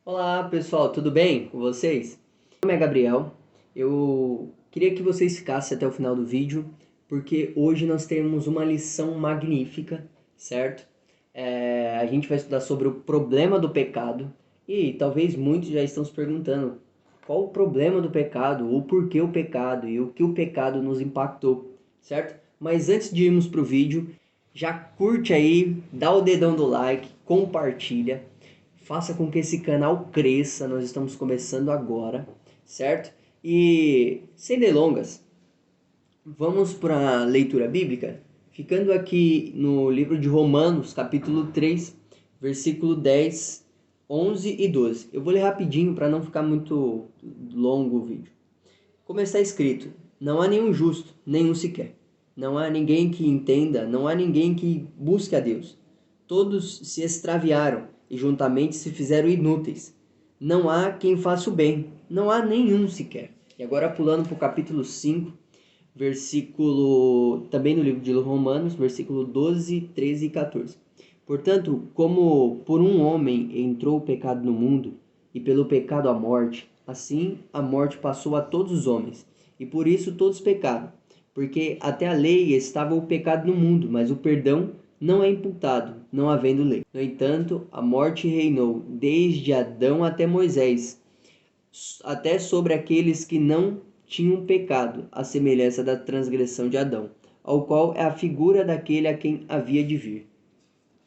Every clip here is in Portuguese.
Olá pessoal, tudo bem com vocês? Meu nome é Gabriel. Eu queria que vocês ficassem até o final do vídeo, porque hoje nós temos uma lição magnífica, certo? A gente vai estudar sobre o problema do pecado e talvez muitos já estão se perguntando qual o problema do pecado, o porquê o pecado e o que o pecado nos impactou, certo? Mas antes de irmos para o vídeo, já curte aí, dá o dedão do like, compartilha. Faça com que esse canal cresça, nós estamos começando agora, certo? E sem delongas, vamos para a leitura bíblica? Ficando aqui no livro de Romanos, capítulo 3, versículo 10, 11 e 12. Eu vou ler rapidinho para não ficar muito longo o vídeo. Como está escrito: não há nenhum justo, nenhum sequer. Não há ninguém que entenda, não há ninguém que busque a Deus. Todos se extraviaram e juntamente se fizeram inúteis. Não há quem faça o bem, não há nenhum sequer. E agora pulando para o capítulo 5, versículo, também no livro de Romanos, versículo 12, 13 e 14. Portanto, como por um homem entrou o pecado no mundo, e pelo pecado a morte, assim a morte passou a todos os homens, e por isso todos pecaram. Porque até a lei estava o pecado no mundo, mas o perdão não é imputado, não havendo lei. No entanto, a morte reinou desde Adão até Moisés, até sobre aqueles que não tinham pecado, à semelhança da transgressão de Adão, ao qual é a figura daquele a quem havia de vir.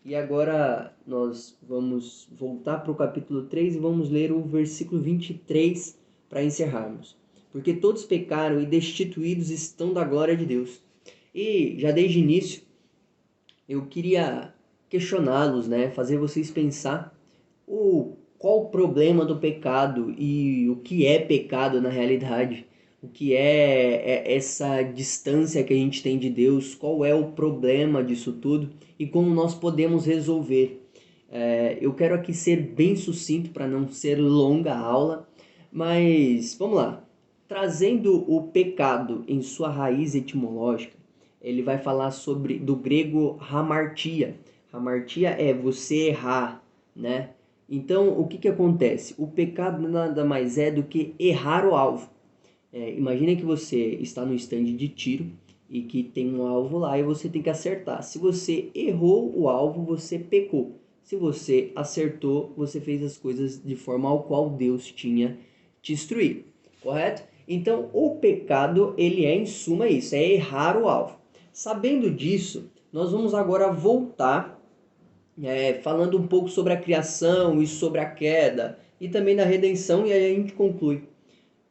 E agora nós vamos voltar para o capítulo 3 e vamos ler o versículo 23 para encerrarmos. Porque todos pecaram e destituídos estão da glória de Deus. E já desde o início eu queria questioná-los, né, fazer vocês pensar qual o problema do pecado e o que é pecado na realidade, o que é essa distância que a gente tem de Deus, qual é o problema disso tudo e como nós podemos resolver. Eu quero aqui ser bem sucinto para não ser longa a aula, mas vamos lá. Trazendo o pecado em sua raiz etimológica, ele vai falar sobre do grego hamartia. Hamartia é você errar, né? Então, o que que acontece? O pecado nada mais é do que errar o alvo. Imagina que você está no stand de tiro e que tem um alvo lá e você tem que acertar. Se você errou o alvo, você pecou. Se você acertou, você fez as coisas de forma ao qual Deus tinha te instruído, correto? Então, o pecado, ele é em suma isso, é errar o alvo. Sabendo disso, nós vamos agora voltar falando um pouco sobre a criação e sobre a queda e também da redenção, e aí a gente conclui,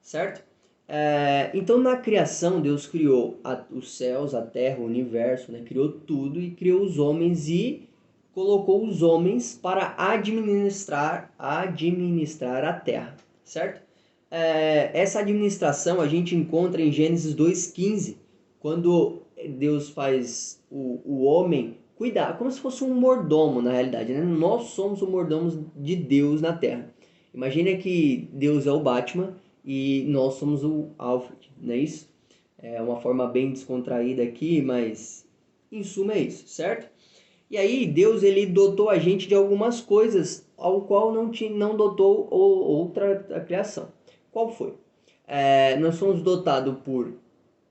certo? Então, na criação, Deus criou os céus, a terra, o universo, né? Criou tudo e criou os homens e colocou os homens para administrar a terra, certo? Essa administração a gente encontra em Gênesis 2,15, quando Deus faz o homem cuidar, como se fosse um mordomo na realidade, né? Nós somos o mordomo de Deus na terra. Imagina que Deus é o Batman e nós somos o Alfred, não é isso? É uma forma bem descontraída aqui, mas em suma é isso, certo? E aí Deus ele dotou a gente de algumas coisas ao qual não dotou outra a criação. Qual foi? Nós somos dotados por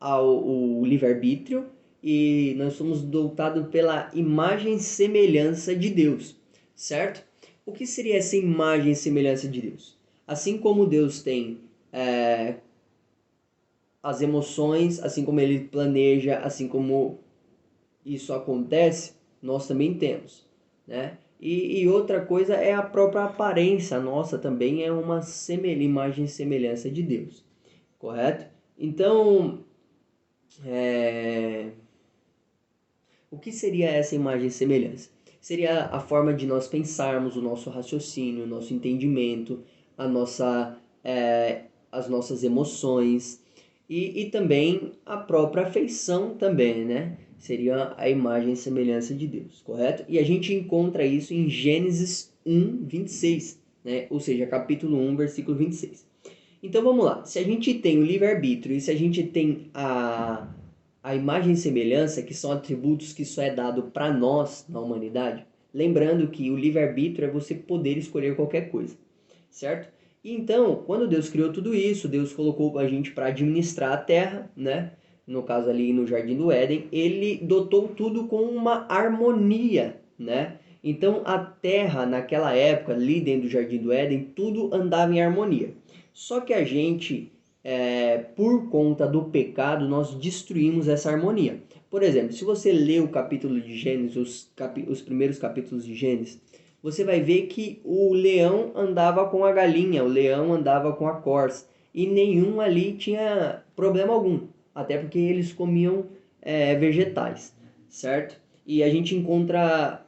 o livre-arbítrio e nós somos dotados pela imagem e semelhança de Deus, certo? O que seria essa imagem e semelhança de Deus? Assim como Deus tem as emoções, assim como ele planeja, assim como isso acontece, nós também temos, né? E outra coisa é a própria aparência nossa também é uma imagem e semelhança de Deus, correto? Então, o que seria essa imagem e semelhança? Seria a forma de nós pensarmos, o nosso raciocínio, o nosso entendimento, as nossas emoções e também a própria afeição também, né? Seria a imagem e semelhança de Deus, correto? E a gente encontra isso em Gênesis 1, 26, né? Ou seja, capítulo 1, versículo 26. Então vamos lá, se a gente tem o livre-arbítrio e se a gente tem a imagem e semelhança, que são atributos que só é dado para nós na humanidade, lembrando que o livre-arbítrio é você poder escolher qualquer coisa, certo? E então, quando Deus criou tudo isso, Deus colocou a gente para administrar a terra, né? No caso ali no Jardim do Éden, ele dotou tudo com uma harmonia, né? Então a terra naquela época, ali dentro do Jardim do Éden, tudo andava em harmonia. Só que a gente, por conta do pecado, nós destruímos essa harmonia. Por exemplo, se você lê o capítulo de Gênesis, os primeiros capítulos de Gênesis, você vai ver que o leão andava com a galinha, o leão andava com a corça, e nenhum ali tinha problema algum, até porque eles comiam vegetais, certo? E a gente encontra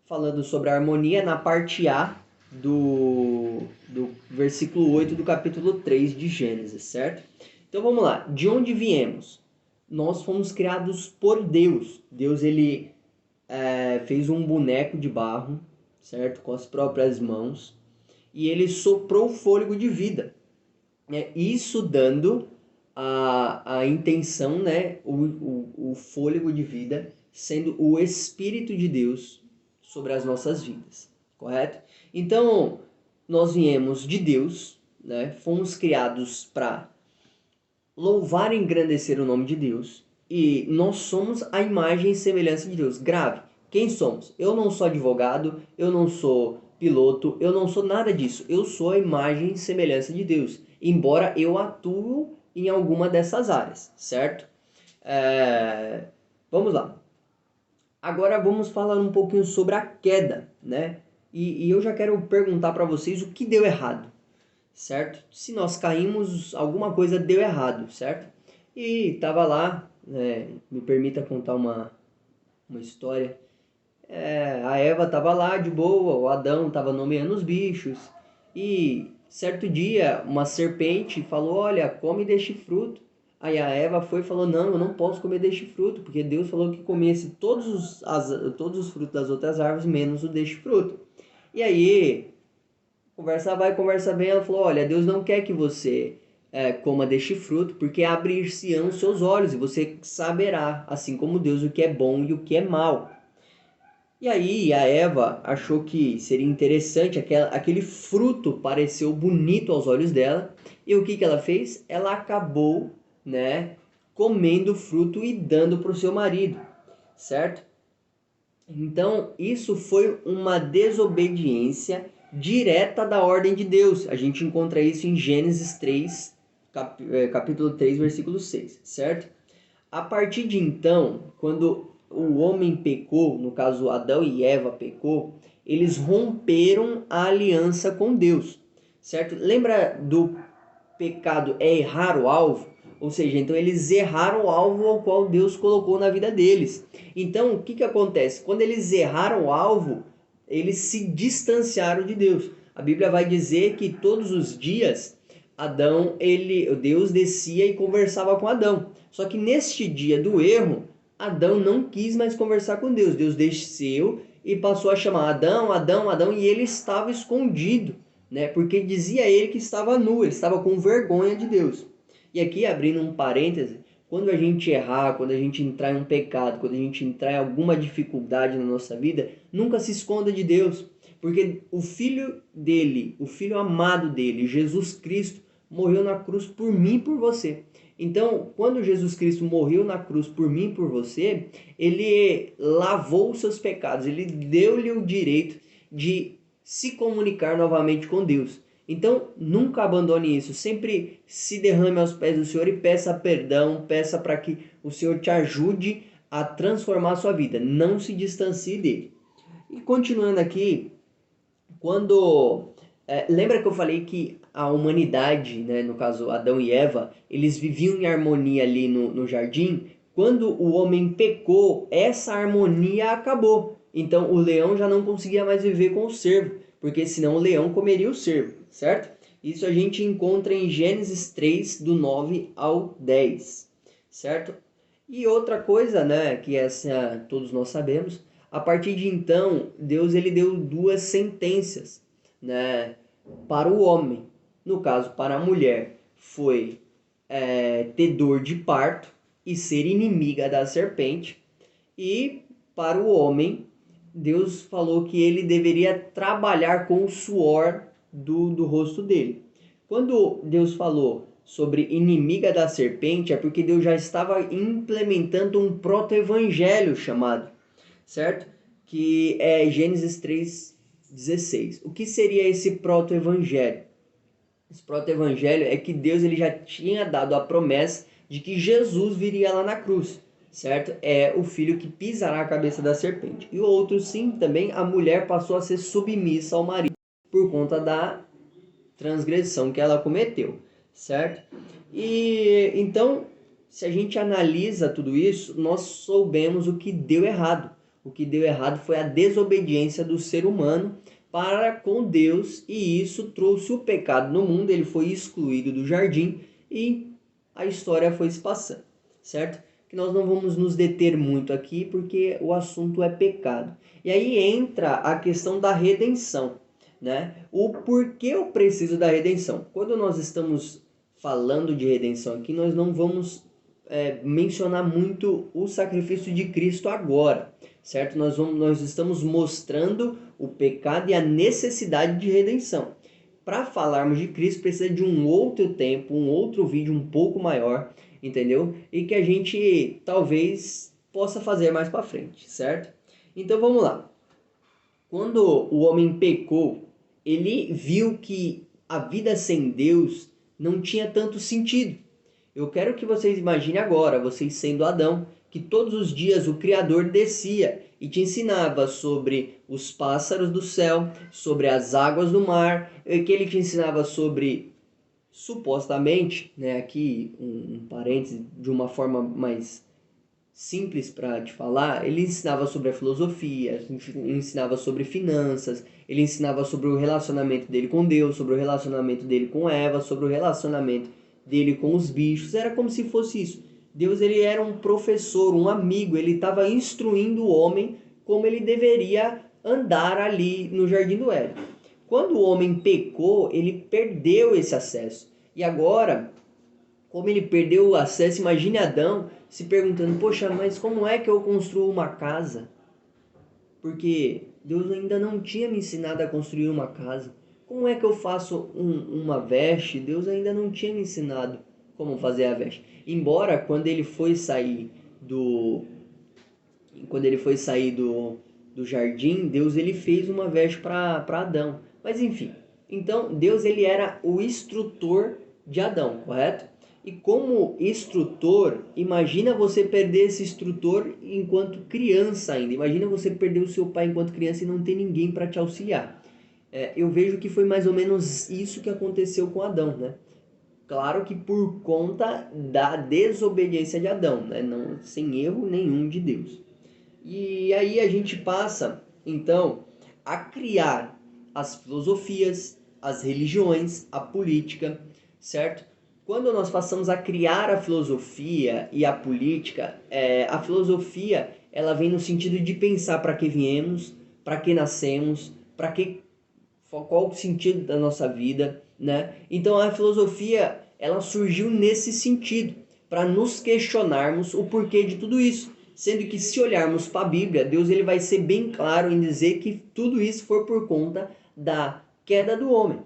falando sobre a harmonia na parte A do versículo 8 do capítulo 3 de Gênesis, certo? Então vamos lá, de onde viemos? Nós fomos criados por Deus. Deus ele fez um boneco de barro, certo? Com as próprias mãos, e ele soprou fôlego de vida. Isso dando a intenção, né? O fôlego de vida sendo o Espírito de Deus sobre as nossas vidas, correto? Então, nós viemos de Deus, né? Fomos criados para louvar e engrandecer o nome de Deus. E nós somos a imagem e semelhança de Deus. Grave, quem somos? Eu não sou advogado, eu não sou piloto, eu não sou nada disso. Eu sou a imagem e semelhança de Deus, embora eu atue em alguma dessas áreas, certo? Vamos lá. Agora vamos falar um pouquinho sobre a queda, né? E eu já quero perguntar para vocês o que deu errado, certo? Se nós caímos, alguma coisa deu errado, certo? E estava lá, me permita contar uma história. A Eva estava lá de boa, o Adão estava nomeando os bichos, e certo dia uma serpente falou: Olha, come deste fruto. Aí a Eva foi e falou: Não, eu não posso comer deste fruto, porque Deus falou que comesse todos os frutos das outras árvores, menos o deste fruto. E aí, conversa vai, conversa vem, ela falou: Olha, Deus não quer que você coma deste fruto, porque abrir-se-ão os seus olhos e você saberá, assim como Deus, o que é bom e o que é mal. E aí a Eva achou que seria interessante, aquele fruto pareceu bonito aos olhos dela. E o que ela fez? Ela acabou, né, comendo o fruto e dando para o seu marido, certo? Então isso foi uma desobediência direta da ordem de Deus. A gente encontra isso em Gênesis 3, capítulo 3, versículo 6, certo? A partir de então, quando o homem pecou, no caso Adão e Eva pecou, eles romperam a aliança com Deus, certo? Lembra do pecado é errar o alvo? Ou seja, então eles erraram o alvo ao qual Deus colocou na vida deles. Então, o que acontece? Quando eles erraram o alvo, eles se distanciaram de Deus. A Bíblia vai dizer que todos os dias Deus descia e conversava com Adão. Só que neste dia do erro, Adão não quis mais conversar com Deus. Deus desceu e passou a chamar Adão, Adão, Adão, e ele estava escondido, né? Porque dizia ele que estava nu, ele estava com vergonha de Deus. E aqui, abrindo um parêntese, quando a gente errar, quando a gente entrar em um pecado, quando a gente entrar em alguma dificuldade na nossa vida, nunca se esconda de Deus, porque o filho dele, o filho amado dele, Jesus Cristo, morreu na cruz por mim e por você. Então, quando Jesus Cristo morreu na cruz por mim e por você, ele lavou os seus pecados, ele deu-lhe o direito de se comunicar novamente com Deus. Então, nunca abandone isso, sempre se derrame aos pés do Senhor e peça perdão, peça para que o Senhor te ajude a transformar a sua vida, não se distancie dele. E continuando aqui, lembra que eu falei que a humanidade, né, no caso Adão e Eva, eles viviam em harmonia ali no jardim? Quando o homem pecou, essa harmonia acabou. Então o leão já não conseguia mais viver com o cervo, porque senão o leão comeria o cervo, certo? Isso a gente encontra em Gênesis 3, do 9 ao 10, certo? E outra coisa, né, que essa todos nós sabemos, a partir de então, Deus ele deu duas sentenças, né, para o homem. No caso, para a mulher, foi ter dor de parto e ser inimiga da serpente. E para o homem, Deus falou que ele deveria trabalhar com o suor do rosto dele. Quando Deus falou sobre inimiga da serpente, é porque Deus já estava implementando um proto-evangelho chamado, certo? Que é Gênesis 3:16. O que seria esse proto-evangelho? Esse proto-evangelho é que Deus ele já tinha dado a promessa de que Jesus viria lá na cruz, certo? É o filho que pisará a cabeça da serpente. E o outro, sim, também a mulher passou a ser submissa ao marido por conta da transgressão que ela cometeu, certo? E então, se a gente analisa tudo isso, nós soubemos o que deu errado. O que deu errado foi a desobediência do ser humano para com Deus, e isso trouxe o pecado no mundo. Ele foi excluído do jardim e a história foi se passando, certo? Que nós não vamos nos deter muito aqui porque o assunto é pecado. E aí entra a questão da redenção, né? O porquê eu preciso da redenção. Quando nós estamos falando de redenção aqui, nós não vamos mencionar muito o sacrifício de Cristo agora, certo? Nós estamos mostrando o pecado e a necessidade de redenção. Para falarmos de Cristo, precisa de um outro tempo, um outro vídeo um pouco maior, entendeu? E que a gente talvez possa fazer mais para frente, certo? Então vamos lá. Quando o homem pecou, ele viu que a vida sem Deus não tinha tanto sentido. Eu quero que vocês imaginem agora, vocês sendo Adão, que todos os dias o Criador descia e te ensinava sobre os pássaros do céu, sobre as águas do mar, que ele te ensinava sobre, supostamente, né, aqui um parêntese de uma forma mais simples para te falar, ele ensinava sobre a filosofia, ensinava sobre finanças, ele ensinava sobre o relacionamento dele com Deus, sobre o relacionamento dele com Eva, sobre o relacionamento dele com os bichos. Era como se fosse isso. Deus ele era um professor, um amigo, ele estava instruindo o homem como ele deveria andar ali no Jardim do Éden. Quando o homem pecou, ele perdeu esse acesso. E agora, como ele perdeu o acesso, imagine Adão se perguntando, poxa, mas como é que eu construo uma casa? Porque Deus ainda não tinha me ensinado a construir uma casa. Como é que eu faço uma veste? Deus ainda não tinha me ensinado como fazer a veste. Embora quando ele foi sair do jardim, Deus ele fez uma veste para Adão. Mas enfim, então Deus ele era o instrutor de Adão, correto? E como instrutor, imagina você perder esse instrutor enquanto criança ainda. Imagina você perder o seu pai enquanto criança e não ter ninguém para te auxiliar. Eu vejo que foi mais ou menos isso que aconteceu com Adão, né? Claro que por conta da desobediência de Adão, né? Não, sem erro nenhum de Deus. E aí a gente passa, então, a criar as filosofias, as religiões, a política, certo? Quando nós passamos a criar a filosofia e a política, a filosofia ela vem no sentido de pensar para que viemos, para que nascemos, qual o sentido da nossa vida, né? Então a filosofia ela surgiu nesse sentido, para nos questionarmos o porquê de tudo isso. Sendo que se olharmos para a Bíblia, Deus ele vai ser bem claro em dizer que tudo isso foi por conta da queda do homem,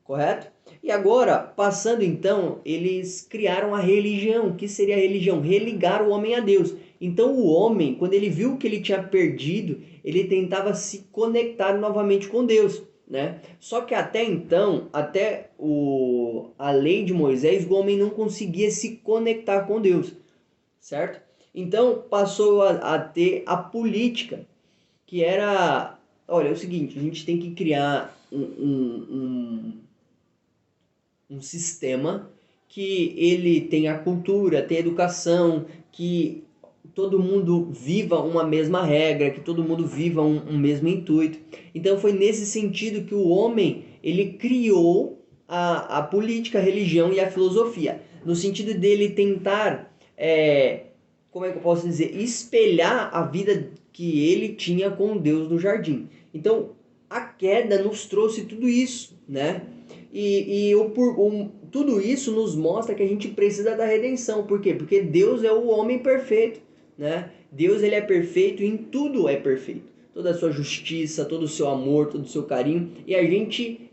correto? E agora, passando então, eles criaram a religião. O que seria a religião? Religar o homem a Deus. Então o homem, quando ele viu que ele tinha perdido, ele tentava se conectar novamente com Deus, né? Só que até então, a lei de Moisés, o homem não conseguia se conectar com Deus, certo? Então passou a ter a política, que era, olha, é o seguinte, a gente tem que criar um sistema que ele tenha cultura, tenha educação, que todo mundo viva uma mesma regra, que todo mundo viva um mesmo intuito. Então foi nesse sentido que o homem ele criou a política, a religião e a filosofia, no sentido dele tentar, como é que eu posso dizer, espelhar a vida que ele tinha com Deus no jardim. Então a queda nos trouxe tudo isso, né? Tudo isso nos mostra que a gente precisa da redenção. Por quê? Porque Deus é o homem perfeito, né? Deus ele é perfeito e em tudo é perfeito. Toda a sua justiça, todo o seu amor, todo o seu carinho. E a gente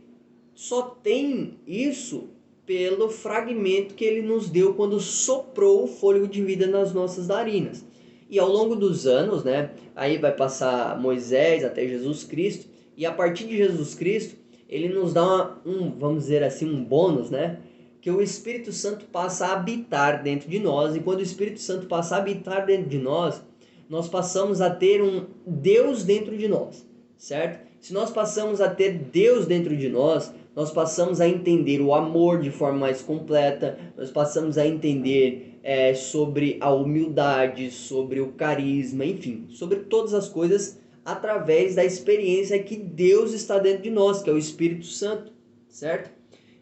só tem isso pelo fragmento que ele nos deu quando soprou o fôlego de vida nas nossas narinas. E ao longo dos anos, né, aí vai passar Moisés até Jesus Cristo, e a partir de Jesus Cristo, ele nos dá vamos dizer assim, um bônus, né? Que o Espírito Santo passa a habitar dentro de nós, e quando o Espírito Santo passa a habitar dentro de nós, nós passamos a ter um Deus dentro de nós, certo? Se nós passamos a ter Deus dentro de nós passamos a entender o amor de forma mais completa, nós passamos a entender sobre a humildade, sobre o carisma, enfim, sobre todas as coisas através da experiência que Deus está dentro de nós, que é o Espírito Santo, certo?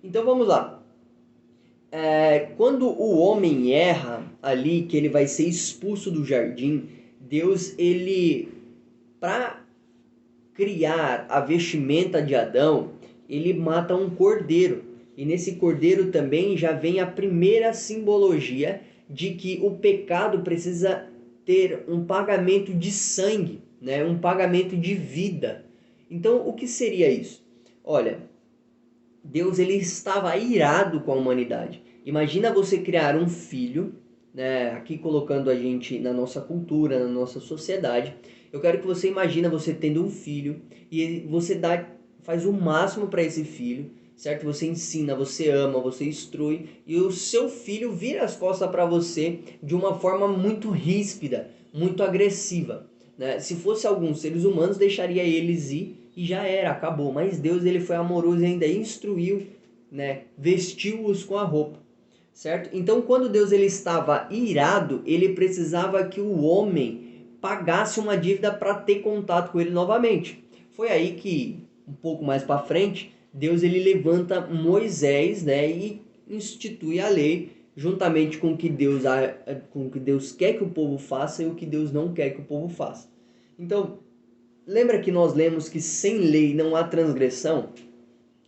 Então vamos lá. Quando o homem erra ali, que ele vai ser expulso do jardim, Deus, ele, para criar a vestimenta de Adão, ele mata um cordeiro. E nesse cordeiro também já vem a primeira simbologia de que o pecado precisa ter um pagamento de sangue, né? Um pagamento de vida. Então, o que seria isso? Olha, Deus, ele estava irado com a humanidade. Imagina você criar um filho, né? Aqui colocando a gente na nossa cultura, na nossa sociedade. Eu quero que você imagine você tendo um filho e você faz o máximo para esse filho, certo? Você ensina, você ama, você instrui, e o seu filho vira as costas para você de uma forma muito ríspida, muito agressiva, né? Se fosse alguns seres humanos, deixaria eles ir e já era, acabou. Mas Deus, ele foi amoroso e ainda instruiu, né? Vestiu-os com a roupa, certo? Então, quando Deus, ele estava irado, ele precisava que o homem pagasse uma dívida para ter contato com ele novamente. Foi aí que, um pouco mais para frente, Deus, ele levanta Moisés, né, e institui a lei juntamente com o que Deus quer que o povo faça e o que Deus não quer que o povo faça. Então, lembra que nós lemos que sem lei não há transgressão?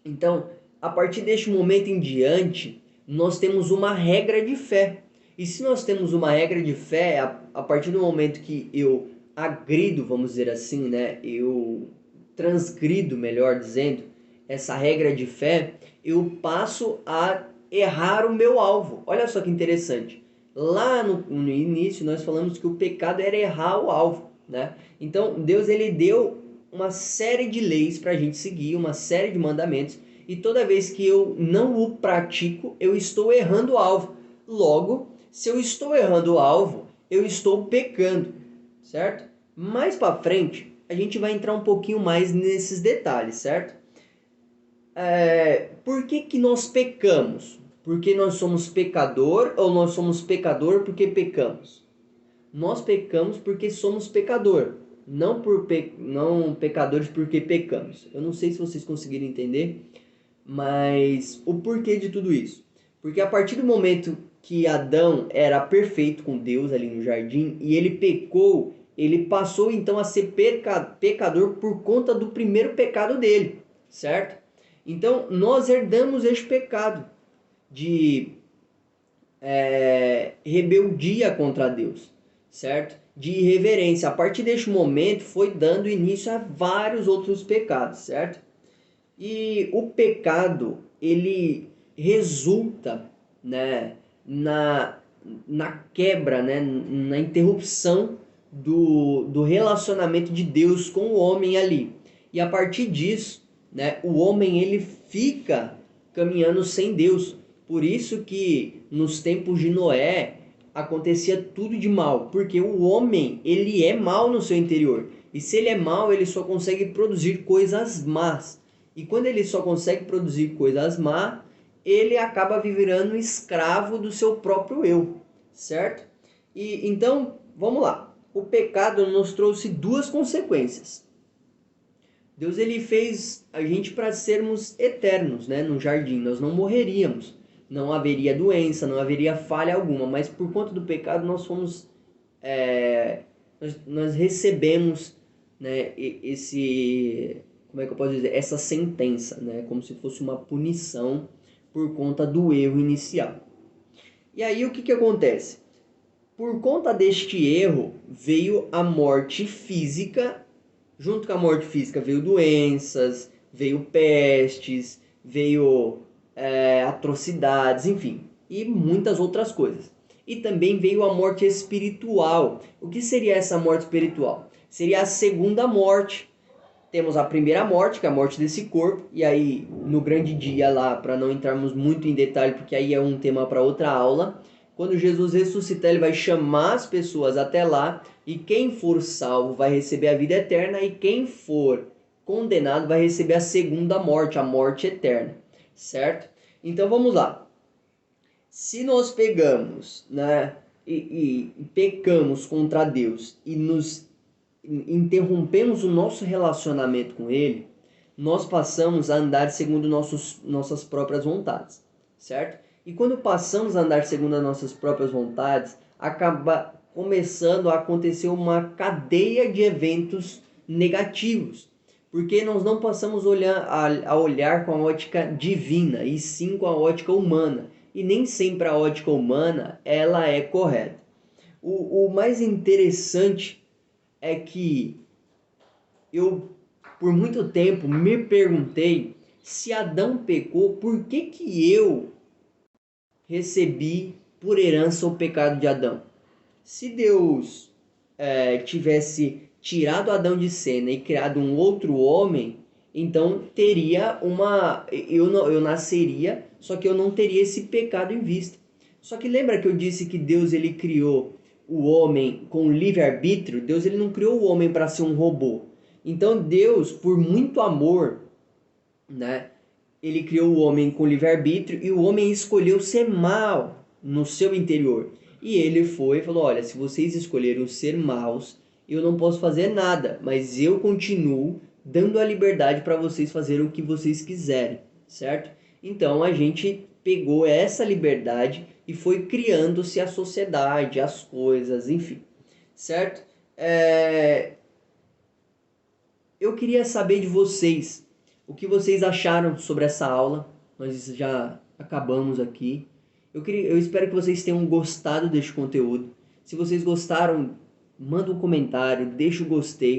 Então, a partir deste momento em diante, nós temos uma regra de fé. E se nós temos uma regra de fé, a partir do momento que eu agrido, vamos dizer assim, né, eu transgrido, melhor dizendo, essa regra de fé, eu passo a errar o meu alvo. Olha só que interessante. Lá no início nós falamos que o pecado era errar o alvo, né? Então Deus, ele deu uma série de leis para a gente seguir, uma série de mandamentos, e toda vez que eu não o pratico, eu estou errando o alvo. Logo, se eu estou errando o alvo, eu estou pecando, certo? Mais para frente, a gente vai entrar um pouquinho mais nesses detalhes, certo? Por que nós pecamos? Porque nós somos pecador ou nós somos pecador porque pecamos? Nós pecamos porque somos pecador, não pecadores porque pecamos. Eu não sei se vocês conseguiram entender, mas o porquê de tudo isso? Porque a partir do momento que Adão era perfeito com Deus ali no jardim e ele pecou, ele passou então a ser pecador por conta do primeiro pecado dele, certo? Então nós herdamos este pecado de rebeldia contra Deus, certo? De irreverência. A partir deste momento foi dando início a vários outros pecados, certo? E o pecado, ele resulta, né, na quebra, né, na interrupção do relacionamento de Deus com o homem ali. E a partir disso, né, o homem, ele fica caminhando sem Deus. Por isso que nos tempos de Noé acontecia tudo de mal, porque o homem, ele é mal no seu interior. E se ele é mal, ele só consegue produzir coisas más. E quando ele só consegue produzir coisas más, ele acaba virando escravo do seu próprio eu, certo? E então, vamos lá. O pecado nos trouxe duas consequências. Deus, ele fez a gente para sermos eternos, né, no jardim. Nós não morreríamos. Não haveria doença, não haveria falha alguma, mas por conta do pecado nós fomos, nós recebemos, né, como é que eu posso dizer, essa sentença, né, como se fosse uma punição por conta do erro inicial. E aí o que acontece? Por conta deste erro veio a morte física, junto com a morte física veio doenças, veio pestes, veio atrocidades, enfim, e muitas outras coisas. E também veio a morte espiritual. O que seria essa morte espiritual? Seria a segunda morte. Temos a primeira morte, que é a morte desse corpo, e aí no grande dia lá, para não entrarmos muito em detalhe, porque aí é um tema para outra aula, quando Jesus ressuscitar, ele vai chamar as pessoas até lá, e quem for salvo vai receber a vida eterna, e quem for condenado vai receber a segunda morte, a morte eterna, certo? Então vamos lá. Se nós pegamos, né, e pecamos contra Deus e nos interrompemos o nosso relacionamento com Ele, nós passamos a andar segundo nossas próprias vontades, certo? E quando passamos a andar segundo as nossas próprias vontades, acaba começando a acontecer uma cadeia de eventos negativos, porque nós não passamos a olhar com a ótica divina, e sim com a ótica humana, e nem sempre a ótica humana ela é correta. O mais interessante é que eu, por muito tempo, me perguntei se Adão pecou, por que eu recebi por herança o pecado de Adão? Se Deus tivesse tirado Adão de cena e criado um outro homem, então teria eu nasceria, só que eu não teria esse pecado em vista. Só que lembra que eu disse que Deus ele criou o homem com livre-arbítrio? Deus ele não criou o homem para ser um robô. Então Deus, por muito amor, né, ele criou o homem com livre-arbítrio e o homem escolheu ser mal no seu interior. E ele foi e falou: olha, se vocês escolheram ser maus, eu não posso fazer nada, mas eu continuo dando a liberdade para vocês fazerem o que vocês quiserem, certo? Então a gente pegou essa liberdade e foi criando-se a sociedade, as coisas, enfim, certo? Eu queria saber de vocês o que vocês acharam sobre essa aula. Nós já acabamos aqui. Eu espero que vocês tenham gostado deste conteúdo. Se vocês gostaram, manda um comentário, deixa o gostei.